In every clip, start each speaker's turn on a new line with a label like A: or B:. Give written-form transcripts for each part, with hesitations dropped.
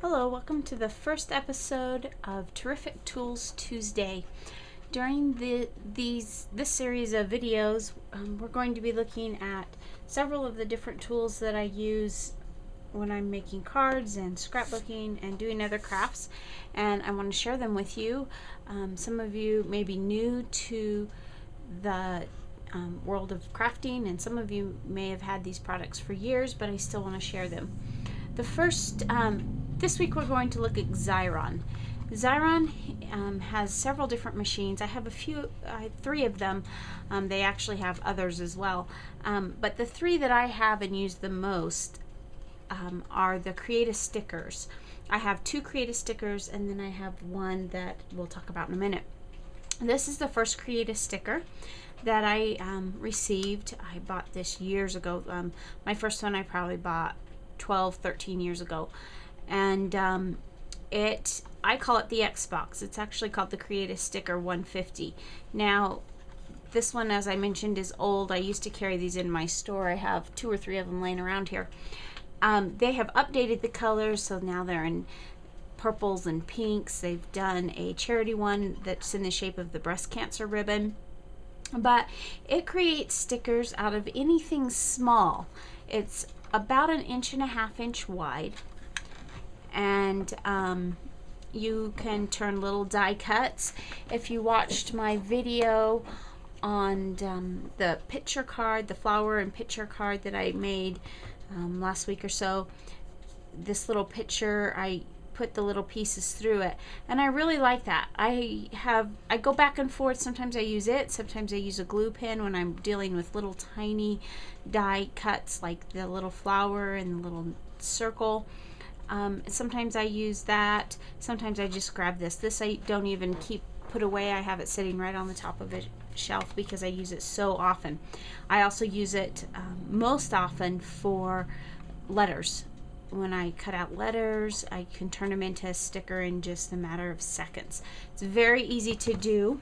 A: Hello, welcome to the first episode of Terrific Tools Tuesday. During this series of videos, we're going to be looking at several of the different tools that I use when I'm making cards and scrapbooking and doing other crafts, and I want to share them with you. Some of you may be new to the world of crafting, and some of you may have had these products for years, but I still want to share them. The first, this week we're going to look at Xyron. Xyron has several different machines. I have three of them. They actually have others as well. But the three that I have and use the most are the Create stickers. I have two Create stickers, and then I have one that we'll talk about in a minute. This is the first Create sticker that I received. I bought this years ago. My first one I probably bought 12-13 years ago, and I call it the Xbox. It's actually called the Create Sticker 150. Now this one, as I mentioned, is old. I used to carry these in my store. I have 2 or 3 of them laying around here. They have updated the colors, so now they're in purples and pinks. They've done a charity one that's in the shape of the breast cancer ribbon, but it creates stickers out of anything small. It's about 1.5 inches wide, and you can turn little die cuts. If you watched my video on the picture card, the flower and picture card that I made last week or so, this little picture, I put the little pieces through it, and I really like that. I go back and forth. Sometimes I use it, sometimes I use a glue pen when I'm dealing with little tiny die cuts like the little flower and the little circle. Sometimes I use that. Sometimes I just grab this I don't even put away. I have it sitting right on the top of a shelf because I use it so often. I also use it most often for letters. When I cut out letters, I can turn them into a sticker in just a matter of seconds. It's very easy to do.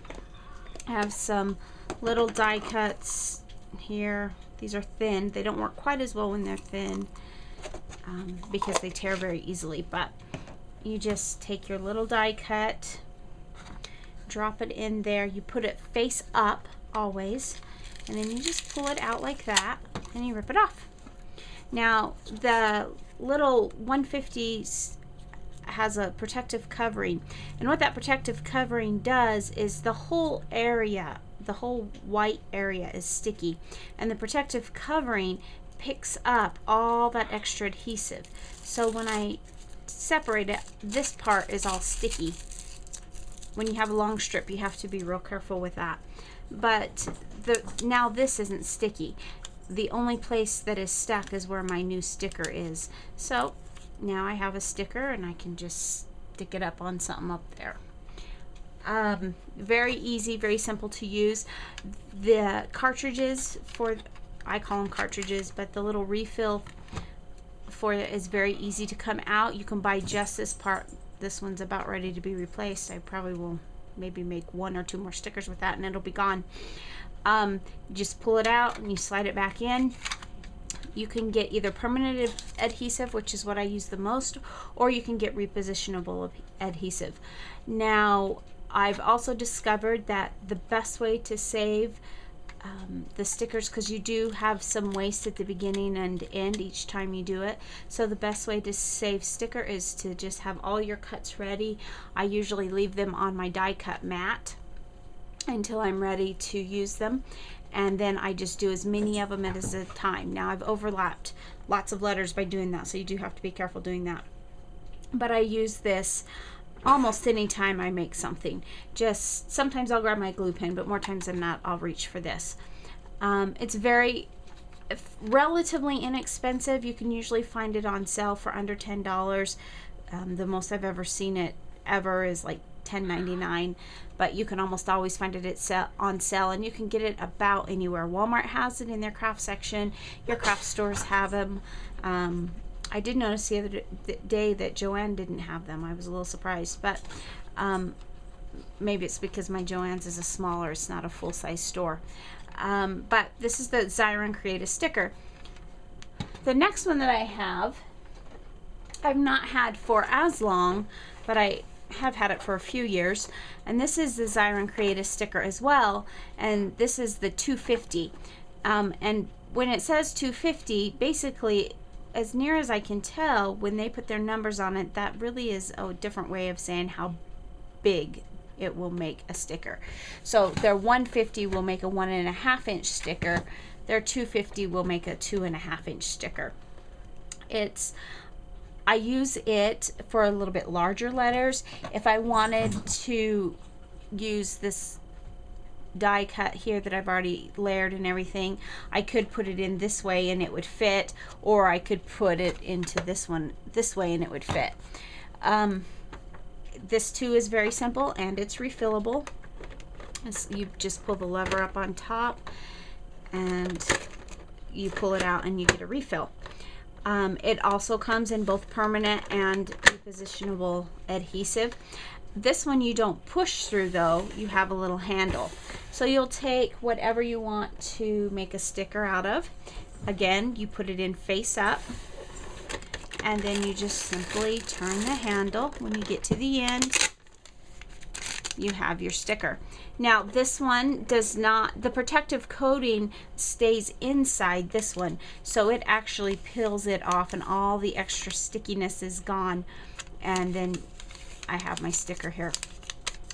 A: I have some little die cuts here. These are thin. They don't work quite as well when they're thin because they tear very easily, but you just take your little die cut, drop it in there. You put it face up always, and then you just pull it out like that, and you rip it off. Now, the little 150 has a protective covering, and what that protective covering does is the whole area, the whole white area is sticky, and the protective covering picks up all that extra adhesive. So when I separate it, this part is all sticky. When you have a long strip, you have to be real careful with that. But now this isn't sticky. The only place that is stuck is where my new sticker is. So now I have a sticker, and I can just stick it up on something up there. Very easy, very simple to use. The cartridges I call them cartridges, but the little refill for it is very easy to come out. You can buy just this part. This one's about ready to be replaced. I probably will maybe make 1 or 2 more stickers with that, and it'll be gone. Just pull it out and you slide it back in. You can get either permanent adhesive, which is what I use the most, or you can get repositionable adhesive. Now, I've also discovered that the best way to save the stickers, because you do have some waste at the beginning and end each time you do it, so the best way to save sticker is to just have all your cuts ready. I usually leave them on my die cut mat until I'm ready to use them, and then I just do as many of them at a time. Now, I've overlapped lots of letters by doing that, so you do have to be careful doing that, but I use this almost any time I make something. Just sometimes I'll grab my glue pen, but more times than not I'll reach for this. It's relatively inexpensive. You can usually find it on sale for under $10. The most I've ever seen it is like $10.99, but you can almost always find it on sale, and you can get it about anywhere. Walmart has it in their craft section. Your craft stores have them. I did notice the other day that Joann didn't have them. I was a little surprised, but maybe it's because my Joann's is a smaller, it's not a full-size store. But this is the Xyron Create Sticker. The next one that I have I've not had for as long, but I have had it for a few years. And this is the Xyron Creative sticker as well, and this is the 250. And when it says 250, basically, as near as I can tell, when they put their numbers on it, that really is a different way of saying how big it will make a sticker. So their 150 will make a 1.5 inch sticker. Their 250 will make a 2.5 inch sticker. I use it for a little bit larger letters. If I wanted to use this die cut here that I've already layered and everything, I could put it in this way and it would fit, or I could put it into this one this way and it would fit. This too is very simple, and it's refillable. You just pull the lever up on top and you pull it out and you get a refill. It also comes in both permanent and repositionable adhesive. This one you don't push through though, you have a little handle. So you'll take whatever you want to make a sticker out of. Again, you put it in face up, and then you just simply turn the handle. When you get to the end, you have your sticker. Now this one does not, the protective coating stays inside this one, so it actually peels it off and all the extra stickiness is gone. And then I have my sticker here.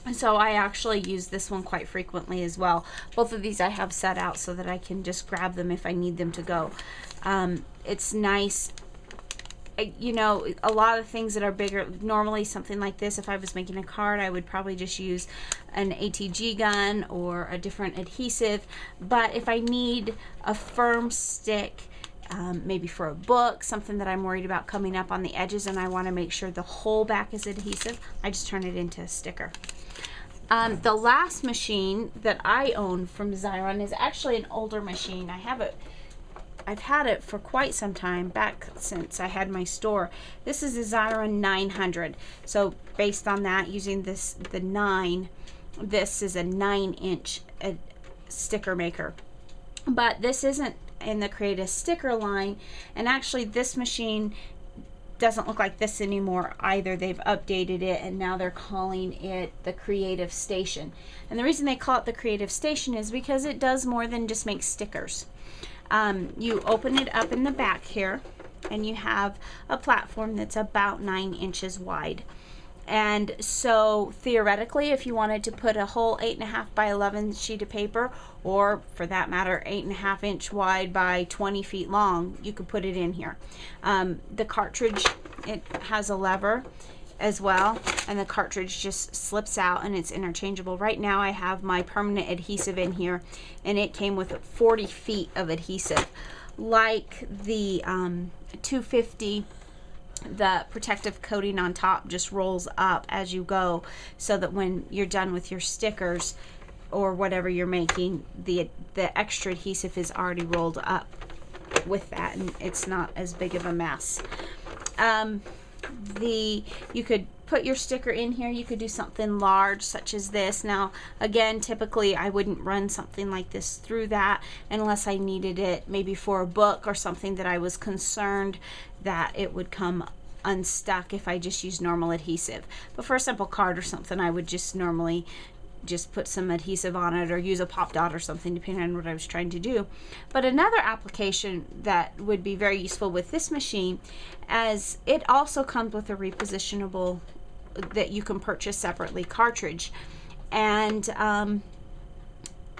A: And so I actually use this one quite frequently as well. Both of these I have set out so that I can just grab them if I need them to go. It's nice. You know, a lot of things that are bigger, normally something like this, if I was making a card, I would probably just use an ATG gun or a different adhesive. But if I need a firm stick, maybe for a book, something that I'm worried about coming up on the edges and I want to make sure the whole back is adhesive, I just turn it into a sticker. The last machine that I own from Xyron is actually an older machine. I've had it for quite some time, back since I had my store. This is a Xyron 900. So based on that, using this, this is a 9-inch sticker maker. But this isn't in the Creative sticker line, and actually this machine doesn't look like this anymore either. They've updated it and now they're calling it the Creative Station. And the reason they call it the Creative Station is because it does more than just make stickers. You open it up in the back here and you have a platform that's about 9 inches wide. And so theoretically, if you wanted to put a whole 8.5 by 11 sheet of paper, or for that matter 8.5 inch wide by 20 feet long, you could put it in here. The cartridge, it has a lever as well, and the cartridge just slips out and it's interchangeable. Right now I have my permanent adhesive in here and it came with 40 feet of adhesive. Like the 250, the protective coating on top just rolls up as you go, so that when you're done with your stickers or whatever you're making, the extra adhesive is already rolled up with that and it's not as big of a mess. You could put your sticker in here. You could do something large such as this. Now again, typically I wouldn't run something like this through that unless I needed it maybe for a book or something that I was concerned that it would come unstuck if I just use normal adhesive. But for a simple card or something, I would just normally just put some adhesive on it or use a pop dot or something, depending on what I was trying to do. But another application that would be very useful with this machine, as it also comes with a repositionable that you can purchase separately cartridge, and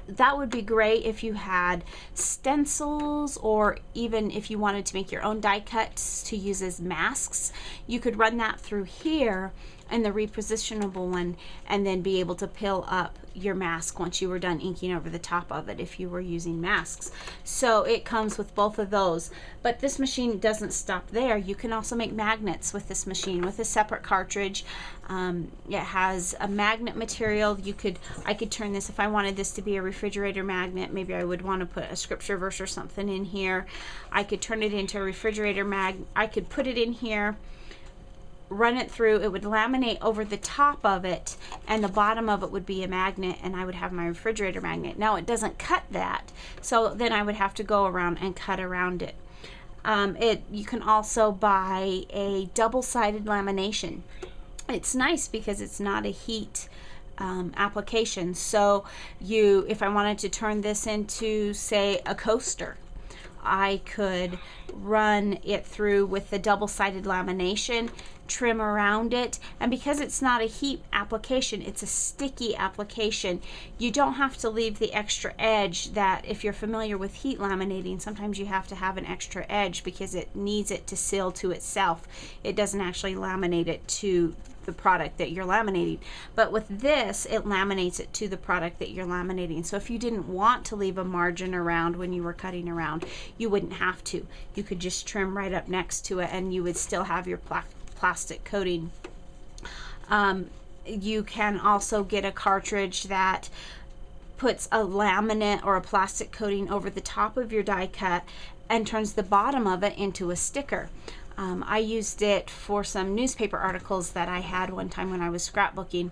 A: that would be great if you had stencils, or even if you wanted to make your own die cuts to use as masks. You could run that through here and the repositionable one, and then be able to peel up your mask once you were done inking over the top of it if you were using masks. So it comes with both of those. But this machine doesn't stop there. You can also make magnets with this machine with a separate cartridge. It has a magnet material. I could turn this, if I wanted this to be a refrigerator magnet, maybe I would want to put a scripture verse or something in here. I could turn it into a refrigerator magnet. I could put it in here, run it through, it would laminate over the top of it, and the bottom of it would be a magnet, and I would have my refrigerator magnet. Now it doesn't cut that, so then I would have to go around and cut around it. You can also buy a double-sided lamination. It's nice because it's not a heat application. So if I wanted to turn this into, say, a coaster, I could run it through with the double-sided lamination, trim around it, and because it's not a heat application, it's a sticky application. You don't have to leave the extra edge that, if you're familiar with heat laminating, sometimes you have to have an extra edge because it needs it to seal to itself. It doesn't actually laminate it to the product that you're laminating, but with this, it laminates it to the product that you're laminating. So if you didn't want to leave a margin around when you were cutting around, you wouldn't have to. You could just trim right up next to it and you would still have your plastic coating. You can also get a cartridge that puts a laminate or a plastic coating over the top of your die cut and turns the bottom of it into a sticker. I used it for some newspaper articles that I had one time when I was scrapbooking,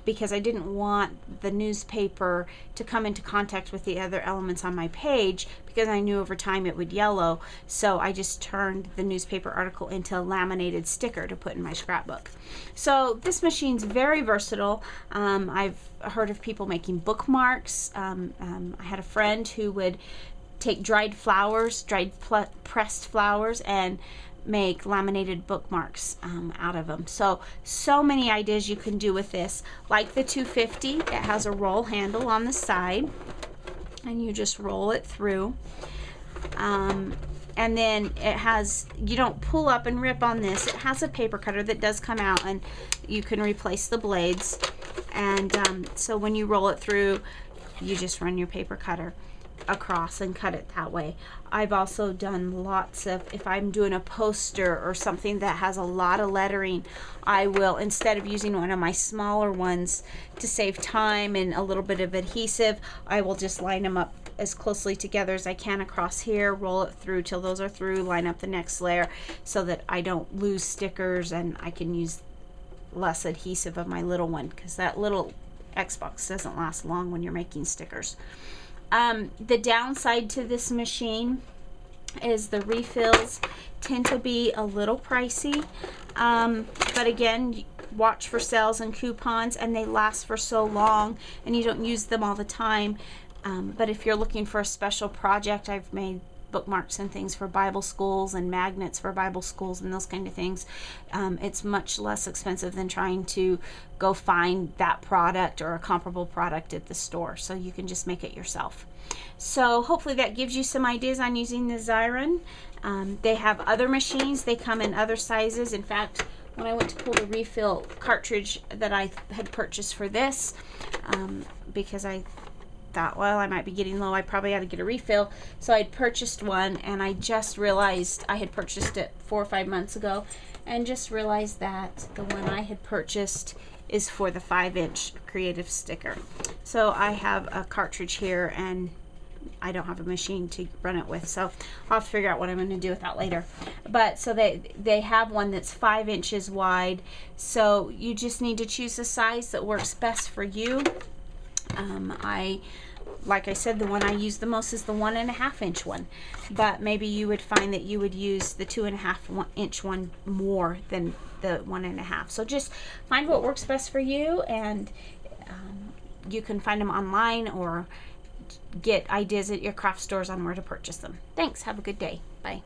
A: because I didn't want the newspaper to come into contact with the other elements on my page, because I knew over time it would yellow. So I just turned the newspaper article into a laminated sticker to put in my scrapbook. So this machine's very versatile. I've heard of people making bookmarks. I had a friend who would take dried flowers, pressed flowers, and make laminated bookmarks out of them. So many ideas you can do with this. Like the 250, it has a roll handle on the side, and you just roll it through. And then it has, you don't pull up and rip on this. It has a paper cutter that does come out, and you can replace the blades. And so when you roll it through, you just run your paper cutter across and cut it that way. I've also done lots of, if I'm doing a poster or something that has a lot of lettering, I will, instead of using one of my smaller ones to save time and a little bit of adhesive, I will just line them up as closely together as I can across here, roll it through till those are through, line up the next layer so that I don't lose stickers and I can use less adhesive of my little one, because that little Xbox doesn't last long when you're making stickers. The downside to this machine is the refills tend to be a little pricey, but again, watch for sales and coupons, and they last for so long and you don't use them all the time. But if you're looking for a special project, I've made bookmarks and things for Bible schools and magnets for Bible schools and those kind of things. It's much less expensive than trying to go find that product or a comparable product at the store, so you can just make it yourself. So hopefully that gives you some ideas on using the Xyron. They have other machines. They come in other sizes. In fact, when I went to pull the refill cartridge that I had purchased for this, because I thought, well, I might be getting low, I probably ought to get a refill. So I'd purchased one, and I just realized I had purchased it 4 or 5 months ago, and just realized that the one I had purchased is for the 5-inch creative sticker. So I have a cartridge here, and I don't have a machine to run it with, so I'll have to figure out what I'm going to do with that later. But so they have one that's 5 inches wide, so you just need to choose a size that works best for you. Like I said, the one I use the most is the 1.5 inch one, but maybe you would find that you would use the 2.5 inch one more than the 1.5. So just find what works best for you, and you can find them online or get ideas at your craft stores on where to purchase them. Thanks. Have a good day. Bye.